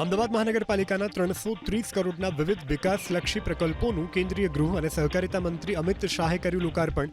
અમદાવાદ મહાનગરપાલિકાના 330 કરોડના વિવિધ વિકાસલક્ષી પ્રકલ્પોનું કેન્દ્રીય ગૃહ અને સહકારિતા મંત્રી અમિત શાહે કર્યું લોકાર્પણ.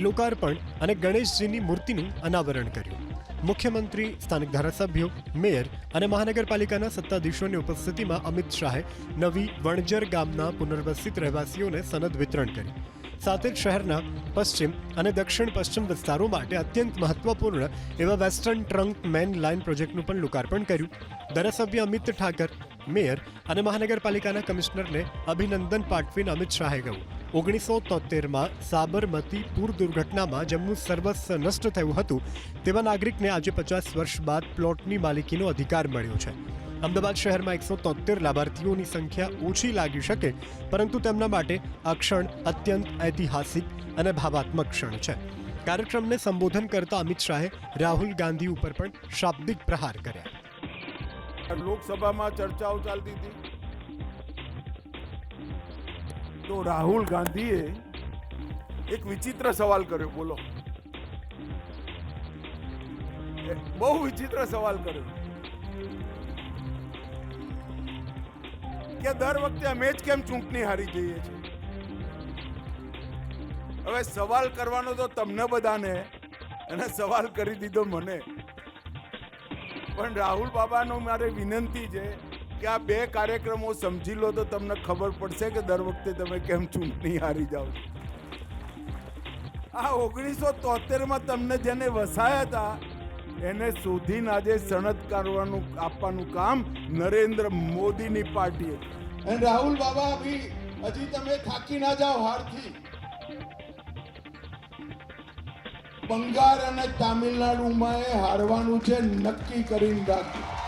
લોકાર્પણ અને ગણેશજીની મૂર્તિનું અનાવરણ કર્યું. મુખ્યમંત્રી, સ્થાનિક ધારાસભ્યો, મેયર અને મહાનગરપાલિકાના સત્તાધીશોની ઉપસ્થિતિમાં અમિત શાહે નવી વણજર ગામના પુનર્વસિત રહેવાસીઓને સનદ વિતરણ કરી. સાથે જ શહેરના પશ્ચિમ અને દક્ષિણ પશ્ચિમ વિસ્તારો માટે અત્યંત મહત્વપૂર્ણ એવા વેસ્ટર્ન ટ્રંક મેન લાઇન પ્રોજેક્ટનું પણ લોકાર્પણ કર્યું. ધારાસભ્ય અમિત ઠાકર, મેયર અને મહાનગરપાલિકાના કમિશનરને અભિનંદન પાઠવીને અમિત શાહે કહ્યું, 1973માં સાબરમતી પૂર દુર્ઘટનામાં જેમનું સર્વસ્વ નષ્ટ થયું હતું તેવા નાગરિકને આજે 50 વર્ષ બાદ પ્લોટની માલિકીનો અધિકાર મળ્યો છે. અમદાવાદ શહેરમાં 173 લાભાર્થીઓની સંખ્યા ઓછી લાગી શકે, પરંતુ તેમના માટે આ ક્ષણ અત્યંત ઐતિહાસિક અને ભાવાત્મક ક્ષણ છે. કાર્યક્રમને સંબોધન કરતા અમિત શાહે રાહુલ ગાંધી ઉપર પણ શાબ્દિક પ્રહાર કર્યા. લોકસભામાં ચર્ચાઓ ચાલતી હતી તો રાહુલ ગાંધીએ એક વિચિત્ર સવાલ કર્યો. બોલો, બહુ વિચિત્ર સવાલ કર્યો કે દર વખતે અમે જ કેમ ચૂંટણી હારી જઈએ છીએ. હવે સવાલ કરવાનો તો તમને બધાને, અને સવાલ કરી દીધો મને. પણ રાહુલ બાબાનો મારે વિનંતી છે કે આ બે કાર્યક્રમો સમજી લો તો તમને ખબર પડશે કે દર વખતે તમે કેમ ચૂંટણી હારી જાઓ છો. આ 1973માં તમને જેને વસાયા હતા એને શોધીને આજે સનદ કરવાનું આપવાનું કામ નરેન્દ્ર મોદીની પાર્ટીએ. અને રાહુલ બાબા હજી તમે થાકી ના જાઓ હારથી. બંગાળ અને તામિલનાડુમાં હારવાનું છે, નક્કી કરીને રાખ્યું.